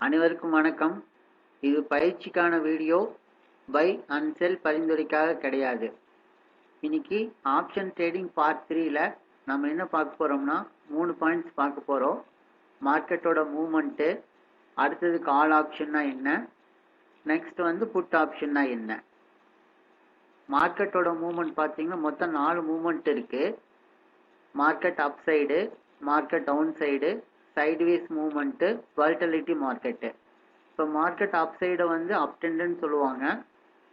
அனைவருக்கும் வணக்கம். இது பயிற்சிக்கான வீடியோ. பை அண்ட் செல் பரிந்துரைக்காக கிடையாது. இன்னைக்கு ஆப்ஷன் ட்ரேடிங் பார்ட் 3ல நம்ம என்ன பார்க்க போறோம்னா 3 பாயிண்ட்ஸ் பார்க்க போறோம். மார்க்கெட்டோட மூவ்மெண்ட்டு, அடுத்தது கால் ஆப்ஷன்னா என்ன, நெக்ஸ்ட் புட் ஆப்ஷன்னா என்ன. மார்க்கெட்டோட மூவ்மெண்ட் பார்த்தீங்கன்னா மொத்தம் 4 மூவ்மெண்ட் இருக்கு. Market up side, market down side, sideways movement, volatility market. இப்போ மார்க்கெட் அப் சைடை அப் ட்ரெண்டுன்னு சொல்லுவாங்க,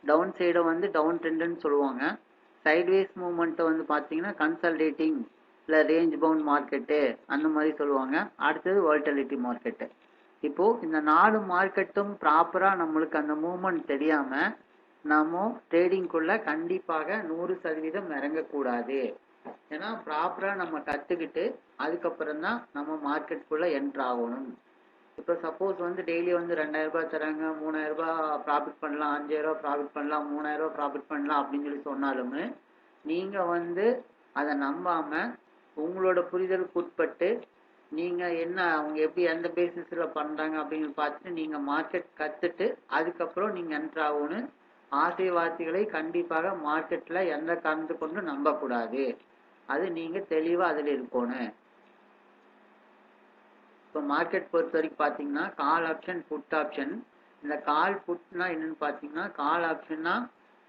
டவுன் சைடை டவுன் ட்ரெண்டுன்னு சொல்லுவாங்க. சைட்வேஸ் மூவ்மெண்ட்டை பார்த்தீங்கன்னா கன்சல்டேட்டிங் இல்லை ரேஞ்ச் பவுண்ட் மார்க்கெட்டு அந்த மாதிரி சொல்லுவாங்க. அடுத்தது வாலட்டிலிட்டி மார்க்கெட்டு. இப்போது இந்த 4 மார்க்கெட்டும் ப்ராப்பராக நம்மளுக்கு அந்த மூவ்மெண்ட் தெரியாமல் நம்ம ட்ரேடிங்குள்ளே கண்டிப்பாக 100% இறங்கக்கூடாது. ஏன்னா ப்ராப்பராக நம்ம கற்றுக்கிட்டு அதுக்கப்புறம் தான் நம்ம மார்க்கெட்டுக்குள்ளே என்ட்ரு ஆகணும். இப்போ சப்போஸ் டெய்லி 2000 ரூபாய் தராங்க, 3000 ரூபாய் ப்ராஃபிட் பண்ணலாம், 5000 ரூபாய் ப்ராஃபிட் பண்ணலாம், 3000 ரூபாய் ப்ராஃபிட் பண்ணலாம் அப்படின்னு சொல்லி சொன்னாலுமே நீங்கள் அதை நம்பாமல் உங்களோட புரிதலுக்கு உட்பட்டு நீங்கள் என்ன அவங்க எப்படி எந்த பேசிஸில் பண்ணுறாங்க அப்படின்னு பார்த்துட்டு நீங்கள் மார்க்கெட் கற்றுட்டு அதுக்கப்புறம் நீங்கள் என்ட்ரு ஆகணும். ஆசை வார்த்தைகளை கண்டிப்பாக மார்க்கெட்டில் எந்த காரணத்து கொண்டு நம்பக்கூடாது. அது நீங்கள் தெளிவாக அதில் இருக்கணும். இப்போ மார்க்கெட் பொறுத்த வரைக்கும் பார்த்தீங்கன்னா கால் ஆப்ஷன், புட் ஆப்ஷன். இந்த கால் புட்னா என்னன்னு பார்த்தீங்கன்னா, கால் ஆப்ஷன்னா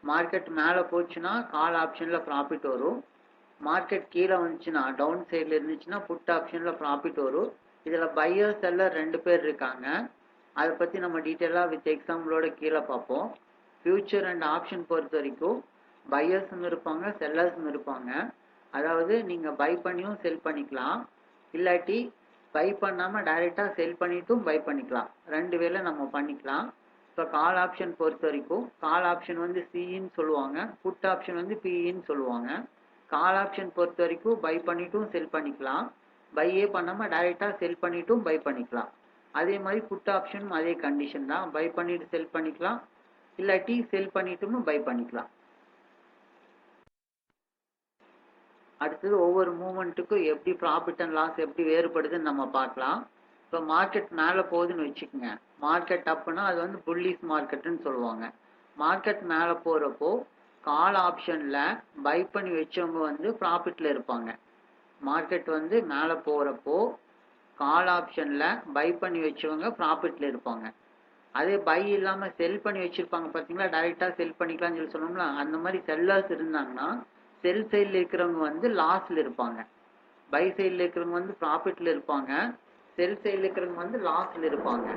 மார்க்கெட் மேலே போச்சுன்னா கால் ஆப்ஷனில் ப்ராஃபிட் வரும். மார்க்கெட் கீழே வந்துச்சுன்னா டவுன் சைடில் இருந்துச்சுன்னா புட் ஆப்ஷனில் ப்ராஃபிட் வரும். இதில் பையர் செல்லர் 2 பேர் இருக்காங்க. அதை பற்றி நம்ம டீட்டெயிலாக வித் எக்ஸாம்பிளோட கீழே பார்ப்போம். ஃபியூச்சர் அண்ட் ஆப்ஷன் பொறுத்த வரைக்கும் பையர்ஸும் இருப்பாங்க, செல்லர்ஸும் இருப்பாங்க. அதாவது நீங்கள் பை பண்ணியும் செல் பண்ணிக்கலாம், இல்லாட்டி பை பண்ணாமல் டைரெக்டாக செல் பண்ணிட்டும் பை பண்ணிக்கலாம். 2 வேலை நம்ம பண்ணிக்கலாம். இப்போ கால் ஆப்ஷன் பொறுத்த வரைக்கும் கால் ஆப்ஷன் சின்னு சொல்லுவாங்க, புட் ஆப்ஷன் பின்னு சொல்லுவாங்க. கால் ஆப்ஷன் பொறுத்த வரைக்கும் பை பண்ணிட்டும் செல் பண்ணிக்கலாம், பையே பண்ணாமல் டைரெக்டாக செல் பண்ணிட்டும் பை பண்ணிக்கலாம். அதே மாதிரி புட் ஆப்ஷனும் அதே கண்டிஷன் தான், பை பண்ணிட்டு செல் பண்ணிக்கலாம், இல்லாட்டி செல் பண்ணிட்டும் பை பண்ணிக்கலாம். அடுத்தது ஒவ்வொரு மூமெண்ட்டுக்கும் எப்படி ப்ராஃபிட் அண்ட் லாஸ் எப்படி வேறுபடுதுன்னு நம்ம பார்க்கலாம். இப்போ மார்க்கெட் மேலே போகுதுன்னு வச்சுக்கோங்க, மார்க்கெட் அப்புன்னா அது புல்லிஷ் மார்க்கெட்டுன்னு சொல்லுவாங்க. மார்க்கெட் மேலே போகிறப்போ கால் ஆப்ஷனில் பை பண்ணி வச்சவங்க ப்ராஃபிட்டில் இருப்பாங்க. மார்க்கெட் மேலே போகிறப்போ கால் ஆப்ஷனில் பை பண்ணி வச்சவங்க ப்ராஃபிட்டில் இருப்பாங்க. அதே பை இல்லாமல் செல் பண்ணி வச்சுருப்பாங்க பார்த்தீங்களா, டைரெக்டாக செல் பண்ணிக்கலாம்னு சொல்லி சொன்னோம்ல, அந்த மாதிரி செல்லர்ஸ் இருந்தாங்கன்னா செல் சைடில் இருக்கிறவங்க லாஸில் இருப்பாங்க, பை சைடில் இருக்கிறவங்க ப்ராஃபிட்டில் இருப்பாங்க, செல் சைடில் இருக்கிறவங்க லாஸில் இருப்பாங்க.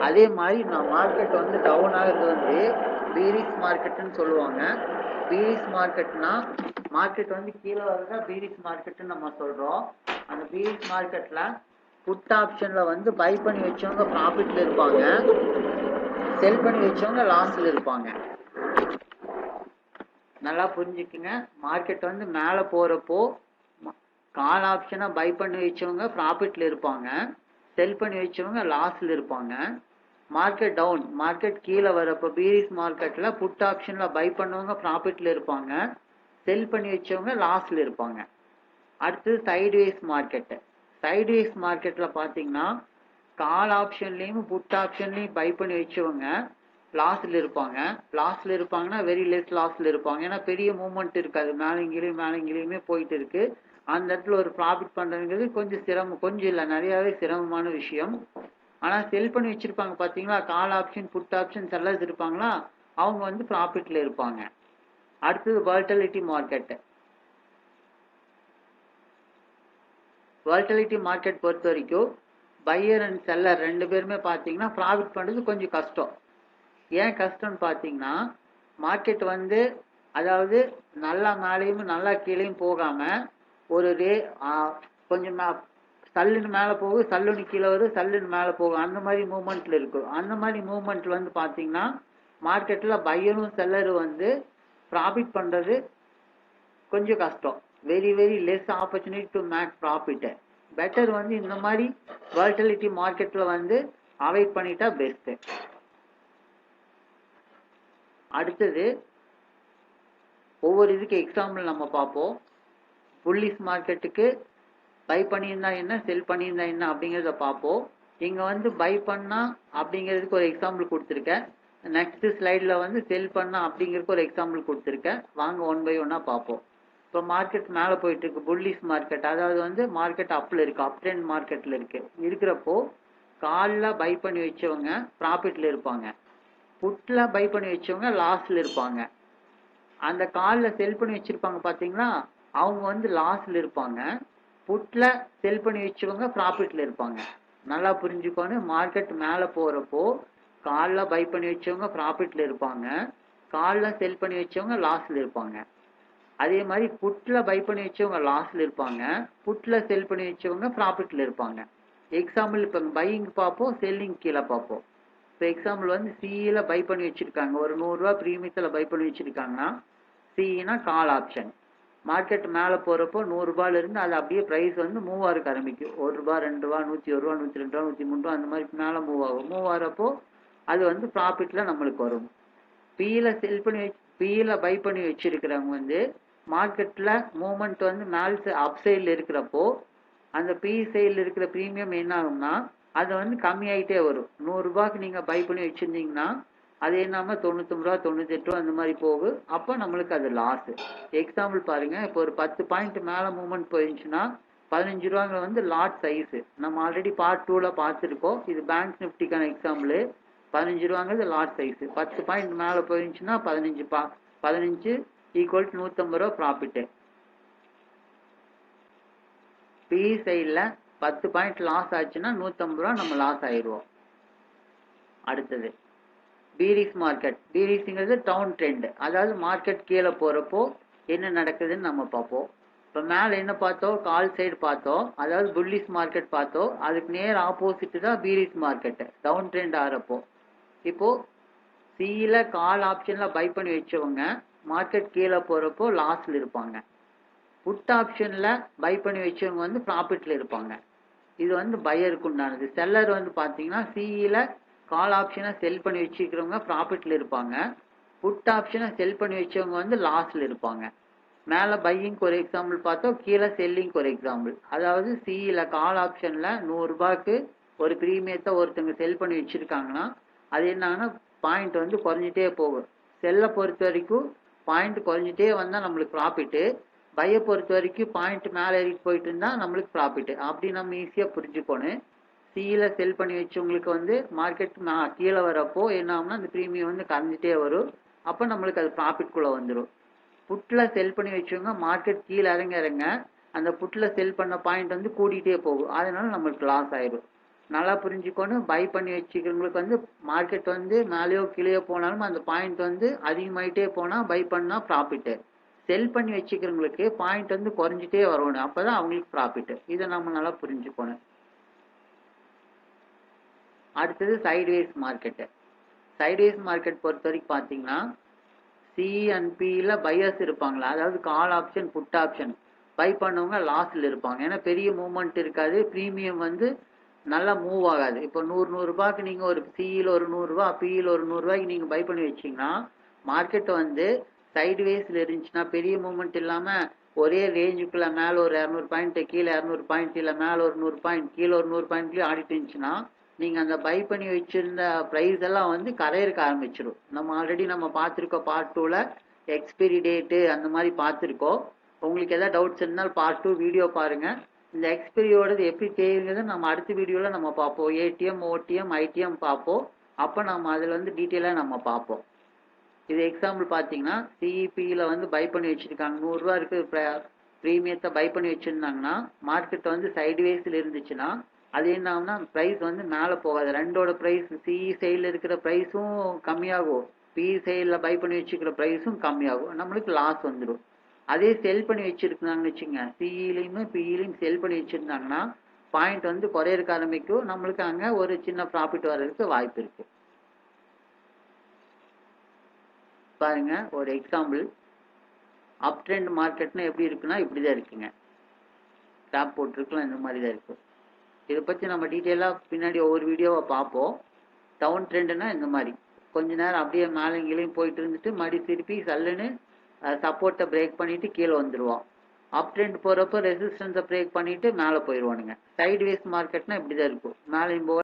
அதே மாதிரி நான் மார்க்கெட் டவுன் ஆகிறது பீரிஷ் மார்க்கெட்டுன்னு சொல்லுவாங்க. பீரிஷ் மார்க்கெட்னா மார்க்கெட் கீழே வருதா பீரிஷ் மார்க்கெட்டுன்னு நம்ம சொல்கிறோம். அந்த பீரிஷ் மார்க்கெட்டில் புட் ஆப்ஷனில் பை பண்ணி வச்சவங்க ப்ராஃபிட்டில் இருப்பாங்க, செல் பண்ணி வச்சவங்க லாஸில் இருப்பாங்க. நல்லா புரிஞ்சுக்குங்க. மார்க்கெட் மேலே போகிறப்போ கால் ஆப்ஷனை பை பண்ணி வச்சவங்க ப்ராஃபிட்டில் இருப்பாங்க, செல் பண்ணி வச்சவங்க லாஸில் இருப்பாங்க. மார்க்கெட் டவுன், மார்க்கெட் கீழே வரப்போ பீரிஷ் மார்க்கெட்டில் புட் ஆப்ஷனில் பை பண்ணவங்க ப்ராஃபிட்டில் இருப்பாங்க, செல் பண்ணி வச்சவங்க லாஸில் இருப்பாங்க. அடுத்தது சைட்வேஸ் மார்க்கெட்டு. சைட்வேஸ் மார்க்கெட்டில் பார்த்தீங்கன்னா கால் ஆப்ஷன்லேயும் புட் ஆப்ஷன்லேயும் பை பண்ணி வச்சவங்க லாஸில் இருப்பாங்க. லாஸில் இருப்பாங்கன்னா வெரி லெஸ் லாஸில் இருப்பாங்க. ஏன்னா பெரிய மூவ்மெண்ட் இருக்காது, மேலேங்கிலையுமே போயிட்டு இருக்கு. அந்த இடத்துல ஒரு ப்ராஃபிட் பண்ணுறதுங்கிறது கொஞ்சம் சிரமம், கொஞ்சம் இல்லை நிறையாவே சிரமமான விஷயம். ஆனால் செல் பண்ணி வச்சுருப்பாங்க பார்த்தீங்களா, call option put option sellers இருப்பாங்களா, அவங்க ப்ராஃபிட்டில் இருப்பாங்க. அடுத்தது வாலட்டிலிட்டி மார்க்கெட்டு. வாலட்டிலிட்டி மார்க்கெட் பொறுத்த வரைக்கும் பையர் அண்ட் செல்லர் 2 பேருமே பார்த்தீங்கன்னா ப்ராஃபிட் பண்ணுறது கொஞ்சம் கஷ்டம். ஏன் கஷ்டம்னு பார்த்தீங்கன்னா மார்க்கெட் அதாவது நல்லா மேலேயும் நல்லா கீழேயும் போகாமல் ஒரு கொஞ்சம் சல்லுன்னு மேலே போகும், சல்லுன்னு கீழே வரும், சல்லுன்னு மேலே போகும், அந்த மாதிரி மூவ்மெண்ட்டில் இருக்கும். அந்த மாதிரி மூவ்மெண்ட்டில் பார்த்தீங்கன்னா மார்க்கெட்டில் பையரும் செல்லரும் ப்ராஃபிட் பண்ணுறது கொஞ்சம் கஷ்டம். Very very less opportunity to make profit. Better இந்த மாதிரி வாலட்டிலிட்டி மார்க்கெட்டில் அவாய்ட் பண்ணிட்டா பெஸ்ட்டு. அடுத்தது ஒவ்வொரு இதுக்கு எக்ஸாம்பிள் நம்ம பார்ப்போம். புல்லிஷ் மார்க்கெட்டுக்கு பை பண்ணியிருந்தா என்ன, செல் பண்ணியிருந்தா என்ன அப்படிங்கிறத பார்ப்போம். இங்கே வந்து பை பண்ணால் அப்படிங்கிறதுக்கு ஒரு எக்ஸாம்பிள் கொடுத்துருக்கேன். நெக்ஸ்ட் ஸ்லைடில் வந்து செல் பண்ணால் அப்படிங்கிறதுக்கு ஒரு எக்ஸாம்பிள் கொடுத்துருக்கேன். வாங்க ஒன் பை ஒன்னாக பார்ப்போம். இப்போ மார்க்கெட் மேலே போயிட்டு இருக்கு, புல்லிஷ் மார்க்கெட், அதாவது வந்து மார்க்கெட் அப்பில் இருக்குது, அப் ட்ரெண்ட் மார்க்கெட்டில் இருக்கிறப்போ காலில் பை பண்ணி வச்சவங்க ப்ராஃபிட்டில் இருப்பாங்க, புட்டில் பை பண்ணி வச்சவங்க லாஸில் இருப்பாங்க. அந்த காலில் செல் பண்ணி வச்சுருப்பாங்க பார்த்தீங்களா, அவங்க வந்து லாஸில் இருப்பாங்க. புட்டில் செல் பண்ணி வச்சவங்க ப்ராஃபிட்டில் இருப்பாங்க. நல்லா புரிஞ்சுக்கோன்னு, மார்க்கெட் மேலே போகிறப்போ காலில் பை பண்ணி வச்சவங்க ப்ராஃபிட்டில் இருப்பாங்க, காலில் செல் பண்ணி வச்சவங்க லாஸில் இருப்பாங்க. அதே மாதிரி புட்டில் பை பண்ணி வச்சவங்க லாஸில் இருப்பாங்க, புட்டில் செல் பண்ணி வச்சவங்க ப்ராஃபிட்டில் இருப்பாங்க. எக்ஸாம்பிள் இப்போ பையிங் பார்ப்போம், செல்லிங் கீழே பார்ப்போம். இப்போ எக்ஸாம்பிள் வந்து சிஇல பை பண்ணி வச்சுருக்காங்க, ஒரு 100 ரூபா ப்ரீமியத்தில் பை பண்ணி வச்சுருக்காங்கன்னா, சிஇனா கால் ஆப்ஷன். மார்க்கெட் மேலே போகிறப்போ 100 ரூபாயிலிருந்து அது அப்படியே ப்ரைஸ் வந்து மூவ் ஆக ஆரம்பிக்கும். 1 ரூபா, 2 ரூபா, 101 ரூபா, 102 ரூபா, 103 ரூபா, அந்த மாதிரி மேலே மூவ் ஆகும். மூவ் ஆகிறப்போ அது வந்து ப்ராஃபிட்டில் நம்மளுக்கு வரும். பிஇல பை பண்ணி வச்சுருக்கிறவங்க வந்து மார்க்கெட்டில் மூமெண்ட் வந்து மேல் அப் சைடில் இருக்கிறப்போ அந்த பி சைடில் இருக்கிற ப்ரீமியம் என்ன ஆகும்னா அது வந்து கம்மியாயிட்டே வரும். 100 ரூபாய்க்கு நீங்கள் பை பண்ணி வச்சுருந்தீங்கன்னா அது என்னமா 99 ரூபா, 98 ரூபா அந்த மாதிரி போகும். அப்போ நம்மளுக்கு அது லாஸு. எக்ஸாம்பிள் பாருங்கள், இப்போ ஒரு 10 பாயிண்ட் மேலே மூவ்மெண்ட் போயிருந்துச்சுன்னா 15 ரூபாங்க வந்து லாட் சைஸு. நம்ம ஆல்ரெடி பார்ட் 2ல் பார்த்துருக்கோம். இது பேங்க் நிஃப்டிக்கான எக்ஸாம்பிள். 15 ரூபாங்கிறது லாட் சைஸு. 10 பாயிண்ட் மேலே போயிருந்துச்சுன்னா 15 ஈக்குவல் டு 150 ரூபா ப்ராஃபிட்டு. பி சைடில் 10 பாயிண்ட் லாஸ் ஆச்சுன்னா 150 ரூபா நம்ம லாஸ் ஆயிடுவோம். அடுத்தது பீரிஸ் மார்க்கெட். பீரிஸ்ங்கிறது டவுன் ட்ரெண்ட், அதாவது மார்க்கெட் கீழே போகிறப்போ என்ன நடக்குதுன்னு நம்ம பார்ப்போம். இப்போ மேலே என்ன பார்த்தோம், கால் சைடு பார்த்தோம், அதாவது புல்லிஷ் மார்க்கெட் பார்த்தோம். அதுக்கு நேர் ஆப்போசிட்டு தான் பீரிஸ் மார்க்கெட்டு, டவுன் ட்ரெண்ட் ஆகிறப்போ. இப்போது சியில் கால் ஆப்ஷனில் பை பண்ணி வச்சவங்க மார்க்கெட் கீழே போகிறப்போ லாஸில் இருப்பாங்க. புட் ஆப்ஷனில் பை பண்ணி வச்சவங்க வந்து ப்ராஃபிட்டில் இருப்பாங்க. இது வந்து பையருக்கு உண்டானது. செல்லர் வந்து பார்த்தீங்கன்னா சிஇல கால் ஆப்ஷனை செல் பண்ணி வச்சுக்கிறவங்க ப்ராஃபிட்டில் இருப்பாங்க, புட் ஆப்ஷனை செல் பண்ணி வச்சவங்க வந்து லாஸில் இருப்பாங்க. மேலே பையிங்க்கு ஒரு எக்ஸாம்பிள் பார்த்தோம், கீழே செல்லிங்க்கு ஒரு எக்ஸாம்பிள். அதாவது சிஇல கால் ஆப்ஷனில் 100 ரூபாய்க்கு ஒரு ப்ரீமியத்தை ஒருத்தங்க செல் பண்ணி வச்சுருக்காங்கன்னா அது என்னன்னா பாயிண்ட் வந்து குறைஞ்சிட்டே போகும். செல்லை பொறுத்த வரைக்கும் பாயிண்ட் குறைஞ்சிட்டே வந்தால் நம்மளுக்கு ப்ராஃபிட்டு, பையை பொறுத்த வரைக்கும் பாயிண்ட் மேலே ஏறிட்டு போயிட்டு இருந்தால் நம்மளுக்கு ப்ராஃபிட்டு. அப்படி நம்ம ஈஸியாக புரிஞ்சுக்கணும். சிஇல செல் பண்ணி வச்சவங்களுக்கு வந்து மார்க்கெட் கீழே வரப்போ என்ன ஆகும்னா அந்த ப்ரீமியம் வந்து கரைஞ்சிட்டே வரும். அப்போ நம்மளுக்கு அது ப்ராஃபிட்குள்ளே வந்துடும். புட்டில் செல் பண்ணி வச்சவங்க மார்க்கெட் கீழே இறங்க அந்த புட்டில் செல் பண்ண பாயிண்ட் வந்து கூட்டிகிட்டே போகும், அதனால நம்மளுக்கு லாஸ் ஆயிடும். நல்லா புரிஞ்சுக்கணும். பை பண்ணி வச்சுக்கிறவங்களுக்கு வந்து மார்க்கெட் வந்து மேலேயோ கீழேயோ போனாலும் அந்த பாயிண்ட் வந்து அதிகமாகிட்டே போனால் பை பண்ணால் ப்ராஃபிட்டு. செல் பண்ணி வச்சுக்கிறவங்களுக்கு பாயிண்ட் வந்து குறைஞ்சிட்டே வரணும், அப்போ தான் அவங்களுக்கு ப்ராஃபிட்டு. இதை நம்ம நல்லா புரிஞ்சுக்கணும். அடுத்தது சைட்வேஸ் மார்க்கெட்டு. சைட்வேஸ் மார்க்கெட் பொறுத்த வரைக்கும் பார்த்தீங்கன்னா சி அண்ட் பியில் பையர்ஸ் இருப்பாங்களா, அதாவது call option put option buy பண்ணவங்க லாஸில் இருப்பாங்க. ஏன்னா பெரிய மூவ்மெண்ட் இருக்காது, ப்ரீமியம் வந்து நல்லா மூவ் ஆகாது. இப்போ 100 ரூபாய்க்கு நீங்கள் ஒரு சிஇயில் ஒரு 100 ரூபா, பிஇயில் ஒரு 100 ரூபாய்க்கு நீங்கள் பை பண்ணி வச்சிங்கன்னா மார்க்கெட் வந்து சைட்வேஸில் இருந்துச்சுன்னா பெரிய மூவ்மெண்ட் இல்லாமல் ஒரே ரேஞ்சுக்குள்ளே மேலே ஒரு 200 பாயிண்ட், கீழே 200 பாயிண்ட், இல்லை மேலே ஒரு 100 பாயிண்ட், கீழே ஒரு 100 பாயிண்ட்லேயும் ஆடிட்டு இருந்துச்சுன்னா நீங்கள் அந்த பை பண்ணி வச்சுருந்த ப்ரைஸ் எல்லாம் வந்து கரையிறக்க ஆரம்பிச்சிடும். நம்ம ஆல்ரெடி நம்ம பார்த்துருக்கோம் பார்ட் 2ல் எக்ஸ்பைரி டேட்டு அந்த மாதிரி பார்த்துருக்கோம். உங்களுக்கு எதாவது டவுட்ஸ் இருந்தாலும் பார்ட் 2 வீடியோ பாருங்கள். இந்த எக்ஸ்பைரியோடது எப்படி தெரியுங்கிறத நம்ம அடுத்த வீடியோவில் நம்ம பார்ப்போம். ஏடிஎம், ஓடிஎம், ஐடிஎம் பார்ப்போம். அப்போ நம்ம அதில் வந்து டீட்டெயிலாக நம்ம பார்ப்போம். இது எக்ஸாம்பிள் பார்த்தீங்கன்னா சிஇபியில் வந்து பை பண்ணி வச்சுருக்காங்க, 100 ரூபா இருக்குது ப்ரீமியத்தை பை பண்ணி வச்சுருந்தாங்கன்னா மார்க்கெட் வந்து சைட்வேஸில் இருந்துச்சுன்னா அது என்ன ஆகும்னா ப்ரைஸ் வந்து மேலே போகாது. ரெண்டோட ப்ரைஸ் சிஇ சைடில் இருக்கிற ப்ரைஸும் கம்மியாகும், பிஇ சைடில் பை பண்ணி வச்சுக்கிற ப்ரைஸும் கம்மியாகும், நம்மளுக்கு லாஸ் வந்துடும். அதே செல் பண்ணி வச்சுருந்தாங்கன்னு வச்சுங்க, சிஇலையுமே பிஇலையும் செல் பண்ணி வச்சுருந்தாங்கன்னா பாயிண்ட் வந்து குறையிறக்க ஆரம்பிக்கும், நம்மளுக்கு அங்கே ஒரு சின்ன ப்ராஃபிட் வர்றதுக்கு வாய்ப்பு இருக்குது. பாருங்க ஒரு எக்ஸாம்பிள். அப் ட்ரெண்ட் மார்க்கெட்னா எப்படி இருக்குன்னா இப்படி தான் இருக்குங்க, டாப் போட்டிருக்கலாம், இந்த மாதிரி தான் இருக்குது. இதை பற்றி நம்ம டீட்டெயிலாக பின்னாடி ஒவ்வொரு வீடியோவை பார்ப்போம். டவுன் ட்ரெண்டுனா இந்த மாதிரி கொஞ்ச நேரம் அப்படியே மேலே கீழேயும் போயிட்டு இருந்துட்டு மறுபடி திருப்பி சல்லுன்னு சப்போர்ட்டை பிரேக் பண்ணிவிட்டு கீழே வந்துடுவோம். அப் ட்ரெண்ட் போகிறப்போ ரெசிஸ்டன்ஸை பிரேக் பண்ணிவிட்டு மேலே போயிடுவானுங்க. சைட்வேஸ் மார்க்கெட்னா இப்படி தான் இருக்கும், மேலேயும் போக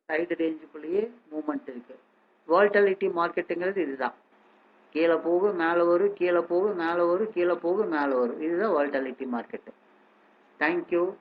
சைடு ரேஞ்சுக்குள்ளேயே மூமெண்ட் இருக்கு. வால்டாலிட்டி மார்க்கெட்டுங்கிறது இதுதான். கீழே போகும் மேலே வரும், கீழே போகும் மேலே வரும், கீழே போகும் மேலே வரும். இதுதான் வால்டாலிட்டி மார்க்கெட்டு. தேங்க்யூ.